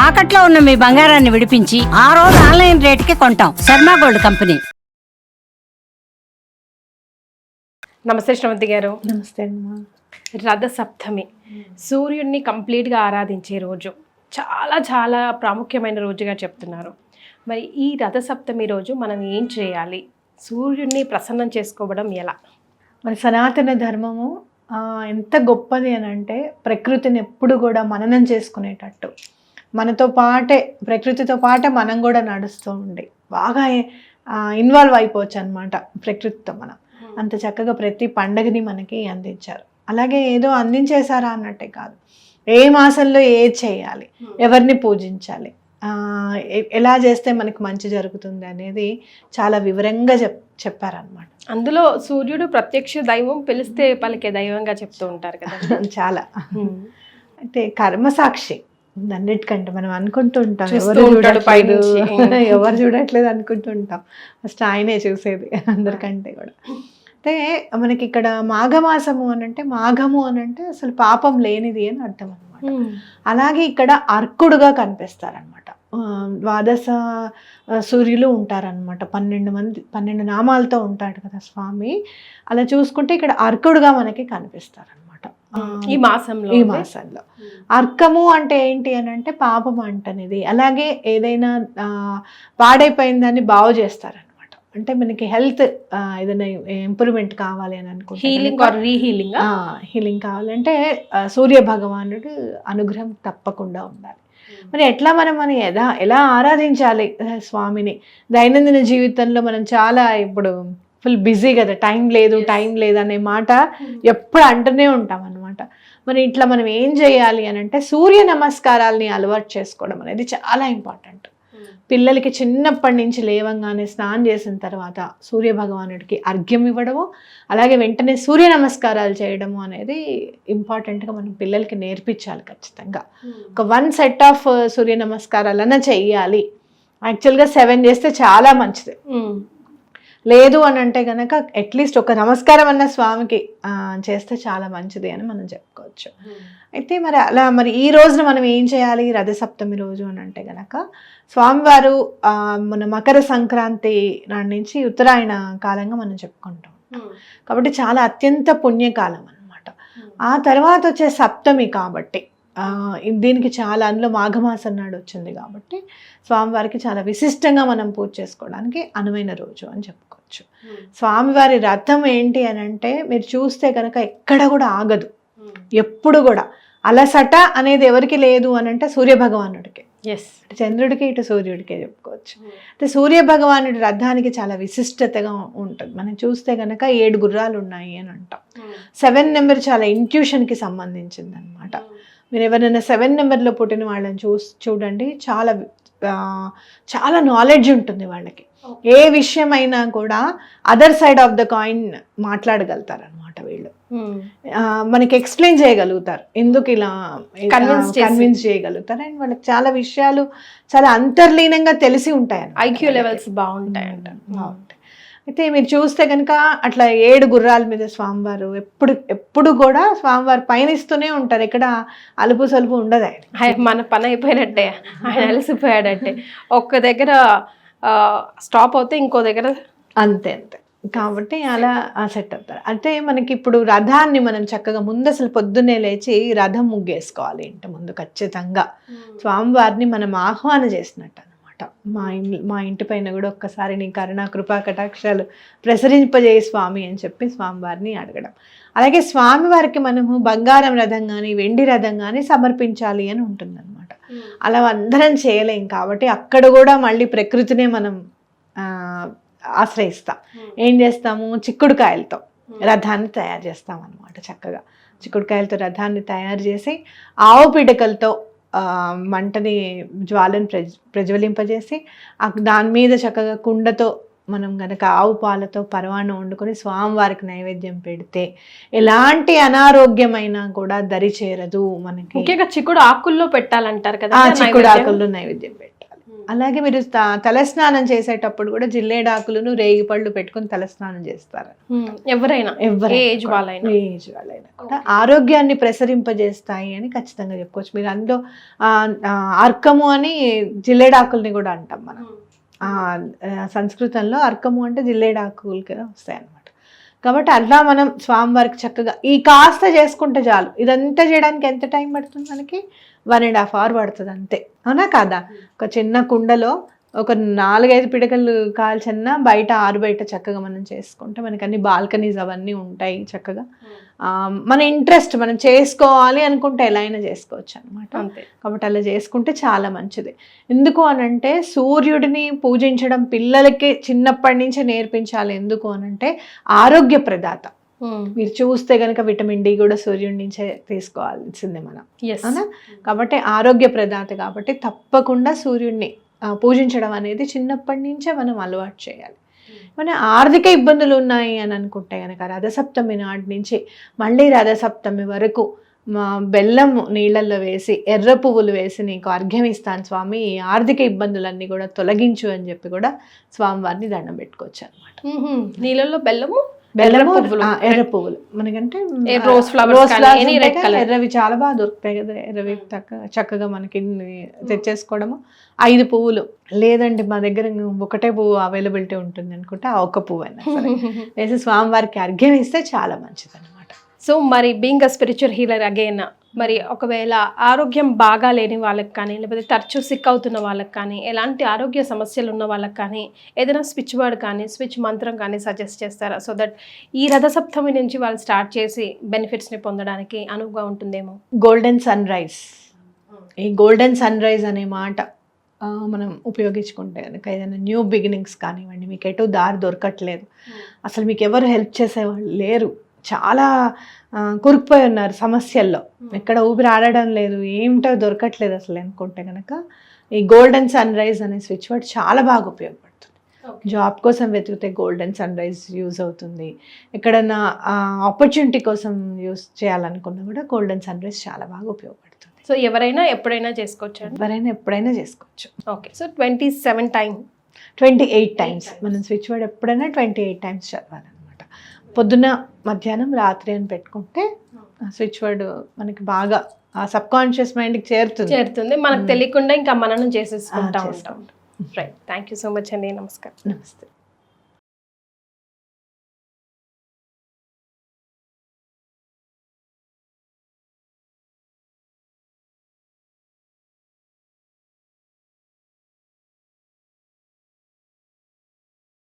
తాకట్లో ఉన్న మీ బంగారాన్ని విడిపించి ఆ రోజు ఆన్లైన్ రేటుకి కొంటాం. Sharma gold company. నమస్తే శ్రవంతి గారు. నమస్తే అమ్మా. రథ సప్తమి సూర్యుడిని కంప్లీట్గా ఆరాధించే రోజు, చాలా చాలా ప్రాముఖ్యమైన రోజుగా చెప్తున్నారు. మరి ఈ రథ సప్తమి రోజు మనం ఏం చేయాలి? సూర్యుడిని ప్రసన్నం చేసుకోవడం ఎలా? మరి సనాతన ధర్మము ఎంత గొప్పది అని అంటే ప్రకృతిని ఎప్పుడు కూడా మననం చేసుకునేటట్టు, మనతో పాటే ప్రకృతితో పాటే మనం కూడా నడుస్తూ ఉండి బాగా ఇన్వాల్వ్ అయిపోవచ్చు అనమాట ప్రకృతితో. మనం అంత చక్కగా ప్రతి పండగని మనకి అందించారు. అలాగే ఏదో అందించేశారా అన్నట్టే కాదు, ఏ మాసంలో ఏది చేయాలి, ఎవరిని పూజించాలి, ఎలా చేస్తే మనకి మంచి జరుగుతుంది అనేది చాలా వివరంగా చెప్పారనమాట. అందులో సూర్యుడు ప్రత్యక్ష దైవం, పిలిస్తే పలికే దైవంగా చెప్తూ ఉంటారు కదా. చాలా అయితే కర్మసాక్షి అన్నిటికంటే మనం అనుకుంటూ ఉంటాం ఎవరు చూడట్లేదు అనుకుంటూ ఉంటాం, ఫస్ట్ ఆయనే చూసేది అందరికంటే కూడా. అయితే మనకి ఇక్కడ మాఘమాసము అని అంటే, మాఘము అని అంటే అసలు పాపం లేనిది అని అర్థం అనమాట. అలాగే ఇక్కడ అర్కుడుగా కనిపిస్తారనమాట. ద్వాదశ సూర్యులు ఉంటారనమాట, 12 నామాలతో ఉంటాడు కదా స్వామి. అలా చూసుకుంటే ఇక్కడ అర్కుడుగా మనకి కనిపిస్తారనమాట ఈ మాసంలో. అర్కము అంటే ఏంటి అని అంటే పాపం అంటనేది. అలాగే ఏదైనా పాడైపోయిందని బాగు చేస్తారనమాట. అంటే మనకి హెల్త్ ఏదైనా ఇంప్రూవ్మెంట్ కావాలి అని అనుకుంటే, హీలింగ్ కావాలంటే సూర్య భగవానుడు అనుగ్రహం తప్పకుండా ఉండాలి. మరి ఎట్లా మనం ఎలా ఆరాధించాలి స్వామిని? దైనందిన జీవితంలో మనం చాలా ఇప్పుడు ఫుల్ బిజీ కదా, టైం లేదు అనే మాట ఎప్పుడు అంటూనే ఉంటాం అనమాట. మరి ఇట్లా మనం ఏం చేయాలి అని అంటే సూర్య నమస్కారాలని అలవాటు చేసుకోవడం అనేది చాలా ఇంపార్టెంట్. పిల్లలకి చిన్నప్పటి నుంచి లేవంగానే స్నానం చేసిన తర్వాత సూర్య భగవానుడికి అర్ఘ్యం ఇవ్వడము, అలాగే వెంటనే సూర్య నమస్కారాలు చేయడము అనేది ఇంపార్టెంట్గా మనం పిల్లలకి నేర్పించాలి ఖచ్చితంగా. ఒక 1 సెట్ ఆఫ్ సూర్య నమస్కారాలన్నా చెయ్యాలి. యాక్చువల్గా 7 చేస్తే చాలా మంచిది. లేదు అని అంటే కనుక అట్లీస్ట్ ఒక నమస్కారం అన్న స్వామికి చేస్తే చాలా మంచిది అని మనం చెప్పుకోవచ్చు. అయితే మరి ఈ రోజున మనం ఏం చేయాలి రథ సప్తమి రోజు అని అంటే కనుక, స్వామివారు మన మకర సంక్రాంతి నాటి నుంచి ఉత్తరాయణ కాలంగా మనం చెప్పుకుంటాం కాబట్టి చాలా అత్యంత పుణ్యకాలం అనమాట. ఆ తర్వాత వచ్చే సప్తమి కాబట్టి దీనికి చాలా, అందులో మాఘమాసం నాడు వచ్చింది కాబట్టి స్వామివారికి చాలా విశిష్టంగా మనం పూజ చేసుకోవడానికి అనువైన రోజు అని చెప్పుకోవచ్చు. స్వామివారి రథం ఏంటి అని అంటే మీరు చూస్తే కనుక ఎక్కడ కూడా ఆగదు, ఎప్పుడు కూడా అలసట అనేది ఎవరికి లేదు అని అంటే సూర్య భగవానుడికి, చంద్రుడికి ఇటు సూర్యుడికే చెప్పుకోవచ్చు. అంటే సూర్య భగవానుడి రథానికి చాలా విశిష్టతగా ఉంటుంది. మనం చూస్తే కనుక 7 గుర్రాలు ఉన్నాయి అని అంటాం. 7 నెంబర్ చాలా ఇంట్యూషన్కి సంబంధించింది అనమాట. మీరు ఎవరైనా 7 నెంబర్లో పుట్టిన వాళ్ళని చూడండి, చాలా నాలెడ్జ్ ఉంటుంది వాళ్ళకి. ఏ విషయమైనా కూడా other side of the coin మాట్లాడగలుగుతారు అనమాట వీళ్ళు. మనకి ఎక్స్ప్లెయిన్ చేయగలుగుతారు, ఎందుకు ఇలా కన్విన్స్ చేయగలుగుతారు. అండ్ వాళ్ళకి చాలా విషయాలు చాలా అంతర్లీనంగా తెలిసి ఉంటాయి, ఐక్యూ లెవెల్స్ బాగుంటాయంట. అయితే మీరు చూస్తే కనుక అట్లా 7 గుర్రాల మీద స్వామివారు ఎప్పుడు కూడా స్వామివారు పయనిస్తూనే ఉంటారు. ఇక్కడ అలుపు సలుపు ఉండదు. ఆయన మన పని అయిపోయినట్టే, ఆయన అలసిపోయాడంటే ఒక్క దగ్గర స్టాప్ అవుతే ఇంకో దగ్గర అంతే. కాబట్టి అలా సెట్ అవుతారు. అంటే మనకి ఇప్పుడు రథాన్ని మనం చక్కగా ముందు అసలు పొద్దున్నే లేచి రథం ముగ్గేసుకోవాలి ఇంటి ముందు ఖచ్చితంగా. స్వామివారిని మనం ఆహ్వాన చేసినట్టు అనమాట. మా ఇంటి పైన కూడా ఒక్కసారి నీ కరుణా కృపా కటాక్షాలు ప్రసరింపజేయ స్వామి అని చెప్పి స్వామివారిని అడగడం. అలాగే స్వామివారికి మనము బంగారం రథం కానీ వెండి రథం కానీ సమర్పించాలి అని ఉంటుందన్నమాట. అలా అందరం చేయలేం కాబట్టి అక్కడ కూడా మళ్ళీ ప్రకృతినే మనం ఆశ్రయిస్తాం. ఏం చేస్తాము, చిక్కుడుకాయలతో రథాన్ని తయారు చేస్తాం అనమాట. చక్కగా చిక్కుడుకాయలతో రథాన్ని తయారు చేసి ఆవు పిడకలతో మంటని జ్వాలను ప్రజ్వలింపజేసి దాని మీద చక్కగా కుండతో మనం కనుక ఆవు పాలతో పరవాణం వండుకొని స్వామివారికి నైవేద్యం పెడితే ఎలాంటి అనారోగ్యమైనా కూడా దరి చేరదు మనకి. ముఖ్యంగా చిక్కుడు ఆకుల్లో పెట్టాలంటారు కదా, చిక్కుడు ఆకుల్లో నైవేద్యం పెట్టాలి. అలాగే మీరు తలస్నానం చేసేటప్పుడు కూడా జిల్లేడాకులను రేగిపళ్ళు పెట్టుకుని తలస్నానం చేస్తారు. ఎవరైనా ఏజ్ వాళ్ళైనా కూడా ఆరోగ్యాన్ని ప్రసరింపజేస్తాయి అని ఖచ్చితంగా చెప్పుకోవచ్చు. మీరు అందులో అర్కము అని జిల్లేడాకుల్ని కూడా అంటాం మనం. సంస్కృతంలో అర్కము అంటే జిల్లేడాకులకి వస్తాయి అన్నమాట. కాబట్టి అట్లా మనం స్వామివారికి చక్కగా ఈ కాస్త చేసుకుంటే చాలు. ఇదంతా చేయడానికి ఎంత టైం పడుతుంది మనకి? 1.5 hours పడుతుంది అంతే, అవునా కాదా? ఒక చిన్న కుండలో ఒక 4-5 పిడకలు కాల్చన్నా బయట బయట చక్కగా మనం చేసుకుంటే మనకి అన్ని బాల్కనీస్ అవన్నీ ఉంటాయి చక్కగా. మన ఇంట్రెస్ట్, మనం చేసుకోవాలి అనుకుంటే ఎలా అయినా చేసుకోవచ్చు అనమాట. కాబట్టి అలా చేసుకుంటే చాలా మంచిది. ఎందుకు అనంటే సూర్యుడిని పూజించడం పిల్లలకి చిన్నప్పటి నుంచే నేర్పించాలి. ఎందుకు అనంటే ఆరోగ్య ప్రదాత. మీరు చూస్తే కనుక విటమిన్ డి కూడా సూర్యుడి నుంచే తీసుకోవాల్సిందే మనం, అవునా? కాబట్టి ఆరోగ్య ప్రదాత కాబట్టి తప్పకుండా సూర్యుడిని పూజించడం అనేది చిన్నప్పటి నుంచే మనం అలవాటు చేయాలి. మన ఆర్థిక ఇబ్బందులు ఉన్నాయి అని అనుకుంటే కనుక రథసప్తమి నాటి నుంచి మళ్ళీ రథసప్తమి వరకు బెల్లం నీళ్ళల్లో వేసి ఎర్ర పువ్వులు వేసి నీకు అర్ఘ్యం ఇస్తాను స్వామి, ఈ ఆర్థిక ఇబ్బందులన్నీ కూడా తొలగించు అని చెప్పి కూడా స్వామివారిని దండం పెట్టుకోవచ్చు అనమాట. నీళ్ళల్లో బెల్లము ఎర్ర పువ్వులు మనకంటే ఎర్రవి చాలా బాగా దొరుకుతాయి కదా, ఎర్రవి చక్కగా మనకి తెచ్చేసుకోవడము. 5 పువ్వులు లేదండి మా దగ్గర ఒకటే పువ్వు అవైలబిలిటీ ఉంటుంది అనుకుంటే ఆ ఒక్క పువ్వు అయినా సరే వేసి స్వామివారికి అర్ఘ్యం ఇస్తే చాలా మంచిది అనమాట. సో మరి being a spiritual healer again, మరి ఒకవేళ ఆరోగ్యం బాగా లేని వాళ్ళకి కానీ, లేకపోతే తరచూ సిక్ అవుతున్న వాళ్ళకి కానీ, ఎలాంటి ఆరోగ్య సమస్యలు ఉన్న వాళ్ళకి కానీ ఏదైనా స్విచ్ వర్డ్ కానీ స్విచ్ మంత్రం కానీ సజెస్ట్ చేస్తారా? సో దట్ ఈ రథసప్తమి నుంచి వాళ్ళు స్టార్ట్ చేసి బెనిఫిట్స్ని పొందడానికి అనువుగా ఉంటుందేమో. గోల్డెన్ సన్ రైజ్, ఈ గోల్డెన్ సన్ రైజ్ అనే మాట మనం ఉపయోగించుకుంటే కనుక ఏదైనా న్యూ బిగినింగ్స్ కానివ్వండి, మీకు ఎటు దారి దొరకట్లేదు, అసలు మీకు ఎవరు హెల్ప్ చేసేవాళ్ళు లేరు, చాలా కురుకుపోయి ఉన్నారు సమస్యల్లో, ఎక్కడ ఊపిరి ఆడడం లేదు, ఏమిటో దొరకట్లేదు అసలు అనుకుంటే కనుక ఈ గోల్డెన్ సన్ రైజ్ అనే స్విచ్ వర్డ్ చాలా బాగా ఉపయోగపడుతుంది. జాబ్ కోసం వెతికితే గోల్డెన్ సన్ రైజ్ యూజ్ అవుతుంది. ఎక్కడన్నా ఆపర్చునిటీ కోసం యూజ్ చేయాలనుకున్నా కూడా గోల్డెన్ సన్ రైజ్ చాలా బాగా ఉపయోగపడుతుంది. సో ఎవరైనా ఎప్పుడైనా చేసుకోవచ్చు? ఎవరైనా ఎప్పుడైనా చేసుకోవచ్చు. ఓకే. సో 28 టైమ్స్ మనం స్విచ్ వర్డ్ ఎప్పుడైనా 28 times చదవాలి. పొద్దున మధ్యాహ్నం రాత్రి అని పెట్టుకుంటే స్విచ్ వర్డ్ మనకి బాగా సబ్ కాన్షియస్ మైండ్కి చేరుతుంది, మనకు తెలియకుండా ఇంకా మననం చేసేసుకుంటా ఉంటాం. Right. Thank you so much అండి. నమస్కారం. నమస్తే.